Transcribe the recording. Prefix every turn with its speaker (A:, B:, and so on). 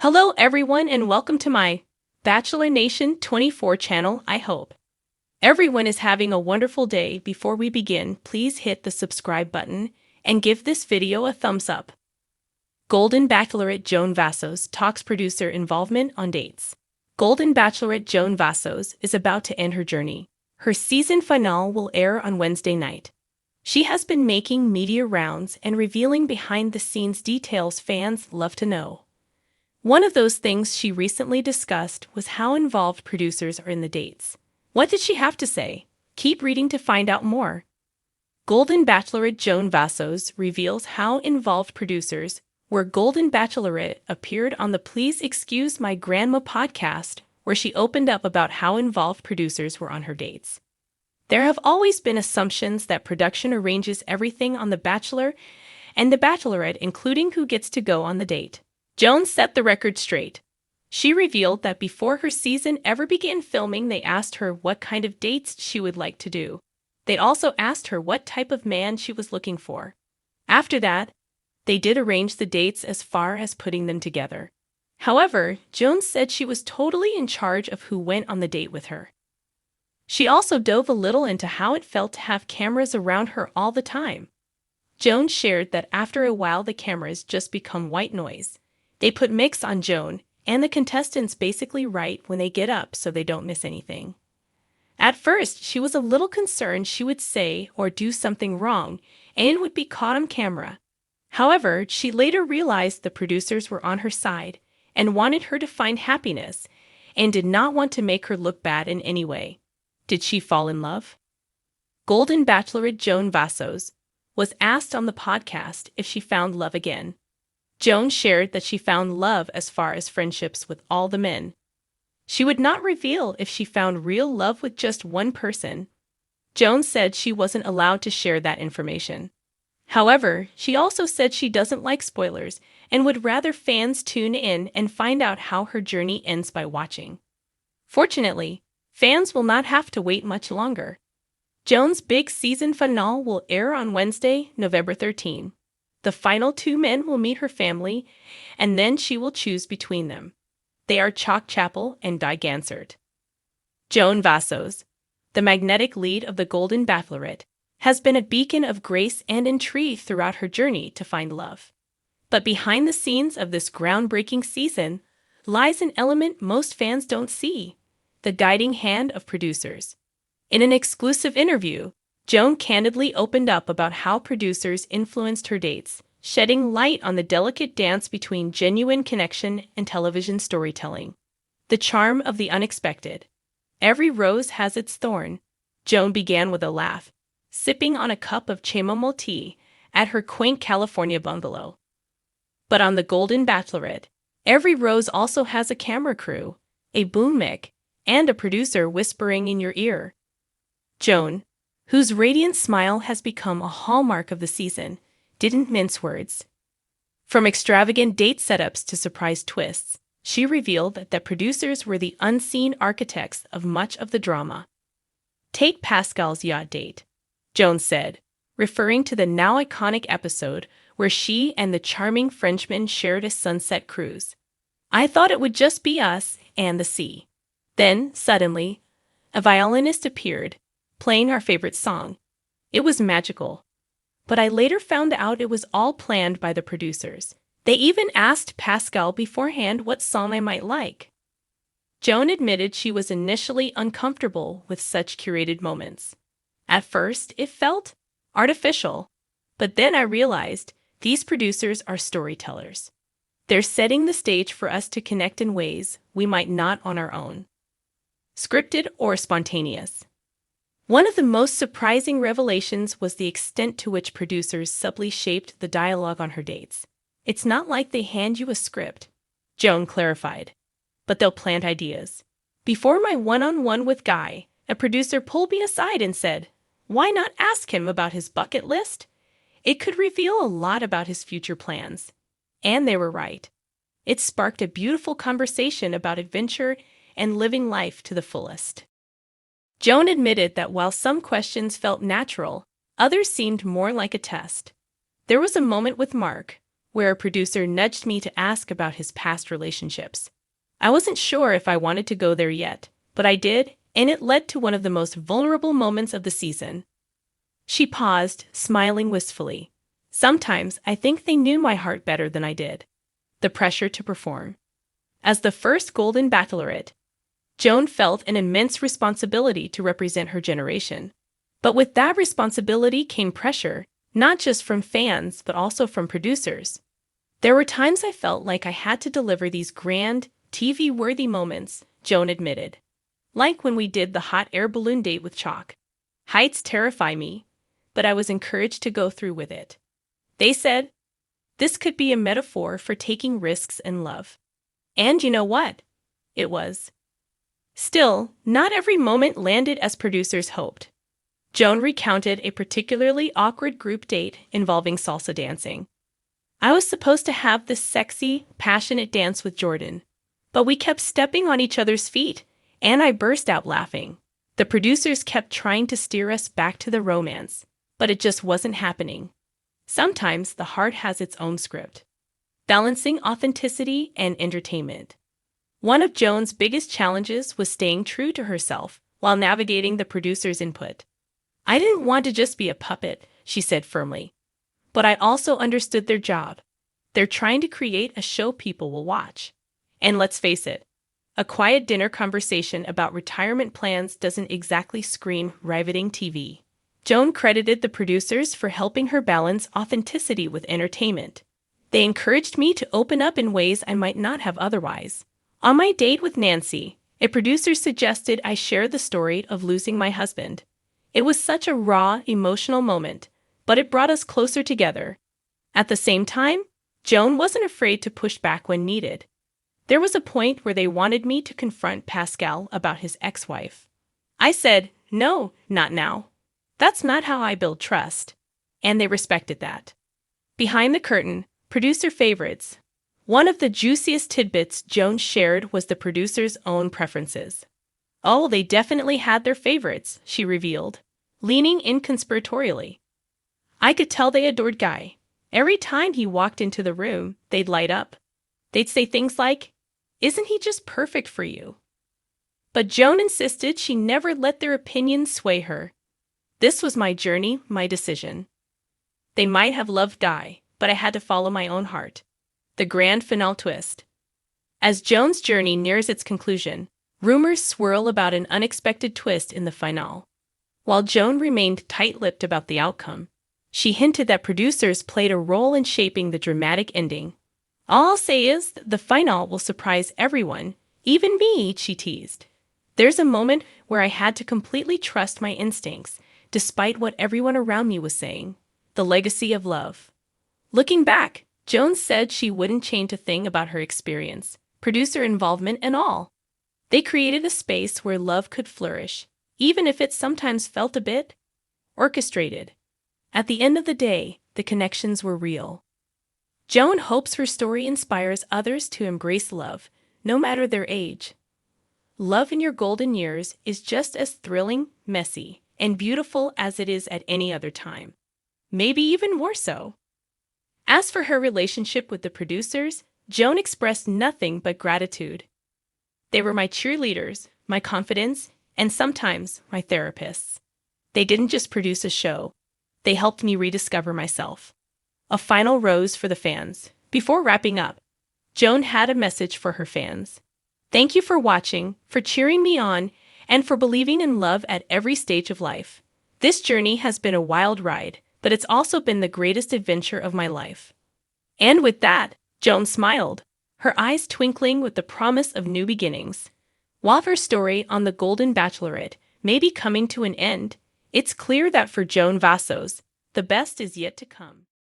A: Hello everyone and welcome to my Bachelor Nation 24 channel. I hope everyone is having a wonderful day. Before we begin, please hit the subscribe button and give this video a thumbs up. Golden Bachelorette Joan Vassos talks producer involvement on dates. Golden Bachelorette Joan Vassos is about to end her journey. Her season finale will air on Wednesday night. She has been making media rounds and revealing behind-the-scenes details fans love to know. One of those things she recently discussed was how involved producers are in the dates. What did she have to say? Keep reading to find out more. Golden Bachelorette Joan Vassos reveals how involved producers were. Golden Bachelorette appeared on the Please Excuse My Grandma podcast, where she opened up about how involved producers were on her dates. There have always been assumptions that production arranges everything on The Bachelor and The Bachelorette, including who gets to go on the date. Joan set the record straight. She revealed that before her season ever began filming, they asked her what kind of dates she would like to do. They also asked her what type of man she was looking for. After that, they did arrange the dates as far as putting them together. However, Joan said she was totally in charge of who went on the date with her. She also dove a little into how it felt to have cameras around her all the time. Joan shared that after a while the cameras just become white noise. They put mix on Joan and the contestants basically right when they get up so they don't miss anything. At first, she was a little concerned she would say or do something wrong and it would be caught on camera. However, she later realized the producers were on her side and wanted her to find happiness and did not want to make her look bad in any way. Did she fall in love? Golden Bachelorette Joan Vassos was asked on the podcast if she found love again. Joan shared that she found love as far as friendships with all the men. She would not reveal if she found real love with just one person. Joan said she wasn't allowed to share that information. However, she also said she doesn't like spoilers and would rather fans tune in and find out how her journey ends by watching. Fortunately, fans will not have to wait much longer. Joan's big season finale will air on Wednesday, November 13. The final two men will meet her family, and then she will choose between them. They are Chalk Chapel and Di Gansert. Joan Vassos, the magnetic lead of the Golden Bachelorette, has been a beacon of grace and intrigue throughout her journey to find love. But behind the scenes of this groundbreaking season lies an element most fans don't see: the guiding hand of producers. In an exclusive interview, Joan candidly opened up about how producers influenced her dates, shedding light on the delicate dance between genuine connection and television storytelling. The charm of the unexpected. Every rose has its thorn. Joan began with a laugh, sipping on a cup of chamomile tea at her quaint California bungalow. But on the Golden Bachelorette, every rose also has a camera crew, a boom mic, and a producer whispering in your ear. Joan, whose radiant smile has become a hallmark of the season, didn't mince words. From extravagant date setups to surprise twists, she revealed that producers were the unseen architects of much of the drama. Take Pascal's yacht date, Joan said, referring to the now iconic episode where she and the charming Frenchman shared a sunset cruise. I thought it would just be us and the sea. Then, suddenly, a violinist appeared, playing our favorite song. It was magical. But I later found out it was all planned by the producers. They even asked Pascal beforehand what song I might like. Joan admitted she was initially uncomfortable with such curated moments. At first, it felt artificial, but then I realized these producers are storytellers. They're setting the stage for us to connect in ways we might not on our own. Scripted or spontaneous. One of the most surprising revelations was the extent to which producers subtly shaped the dialogue on her dates. It's not like they hand you a script, Joan clarified, but they'll plant ideas. Before my one-on-one with Guy, a producer pulled me aside and said, "Why not ask him about his bucket list? It could reveal a lot about his future plans." And they were right. It sparked a beautiful conversation about adventure and living life to the fullest. Joan admitted that while some questions felt natural, others seemed more like a test. There was a moment with Mark, where a producer nudged me to ask about his past relationships. I wasn't sure if I wanted to go there yet, but I did, and it led to one of the most vulnerable moments of the season. She paused, smiling wistfully. Sometimes I think they knew my heart better than I did. The pressure to perform. As the first Golden Bachelorette, Joan felt an immense responsibility to represent her generation. But with that responsibility came pressure, not just from fans, but also from producers. There were times I felt like I had to deliver these grand, TV-worthy moments, Joan admitted. Like when we did the hot air balloon date with Chalk. Heights terrify me, but I was encouraged to go through with it. They said, this could be a metaphor for taking risks in love. And you know what? It was. Still, not every moment landed as producers hoped. Joan recounted a particularly awkward group date involving salsa dancing. I was supposed to have this sexy, passionate dance with Jordan, but we kept stepping on each other's feet, and I burst out laughing. The producers kept trying to steer us back to the romance, but it just wasn't happening. Sometimes the heart has its own script. Balancing authenticity and entertainment. One of Joan's biggest challenges was staying true to herself while navigating the producer's input. I didn't want to just be a puppet, she said firmly. But I also understood their job. They're trying to create a show people will watch. And let's face it, a quiet dinner conversation about retirement plans doesn't exactly scream riveting TV. Joan credited the producers for helping her balance authenticity with entertainment. They encouraged me to open up in ways I might not have otherwise. On my date with Nancy, a producer suggested I share the story of losing my husband. It was such a raw, emotional moment, but it brought us closer together. At the same time, Joan wasn't afraid to push back when needed. There was a point where they wanted me to confront Pascal about his ex-wife. I said, no, not now. That's not how I build trust. And they respected that. Behind the curtain, producer favorites. One of the juiciest tidbits Joan shared was the producer's own preferences. Oh, they definitely had their favorites, she revealed, leaning in conspiratorially. I could tell they adored Guy. Every time he walked into the room, they'd light up. They'd say things like, isn't he just perfect for you? But Joan insisted she never let their opinions sway her. This was my journey, my decision. They might have loved Guy, but I had to follow my own heart. The grand finale twist. As Joan's journey nears its conclusion, rumors swirl about an unexpected twist in the finale. While Joan remained tight-lipped about the outcome, she hinted that producers played a role in shaping the dramatic ending. All I'll say is the finale will surprise everyone, even me, she teased. There's a moment where I had to completely trust my instincts, despite what everyone around me was saying. The legacy of love. Looking back, Joan said she wouldn't change a thing about her experience, producer involvement and all. They created a space where love could flourish, even if it sometimes felt a bit orchestrated. At the end of the day, the connections were real. Joan hopes her story inspires others to embrace love, no matter their age. Love in your golden years is just as thrilling, messy, and beautiful as it is at any other time. Maybe even more so. As for her relationship with the producers, Joan expressed nothing but gratitude. They were my cheerleaders, my confidants, and sometimes my therapists. They didn't just produce a show. They helped me rediscover myself. A final rose for the fans. Before wrapping up, Joan had a message for her fans. Thank you for watching, for cheering me on, and for believing in love at every stage of life. This journey has been a wild ride, but it's also been the greatest adventure of my life. And with that, Joan smiled, her eyes twinkling with the promise of new beginnings. While her story on the Golden Bachelorette may be coming to an end, it's clear that for Joan Vassos, the best is yet to come.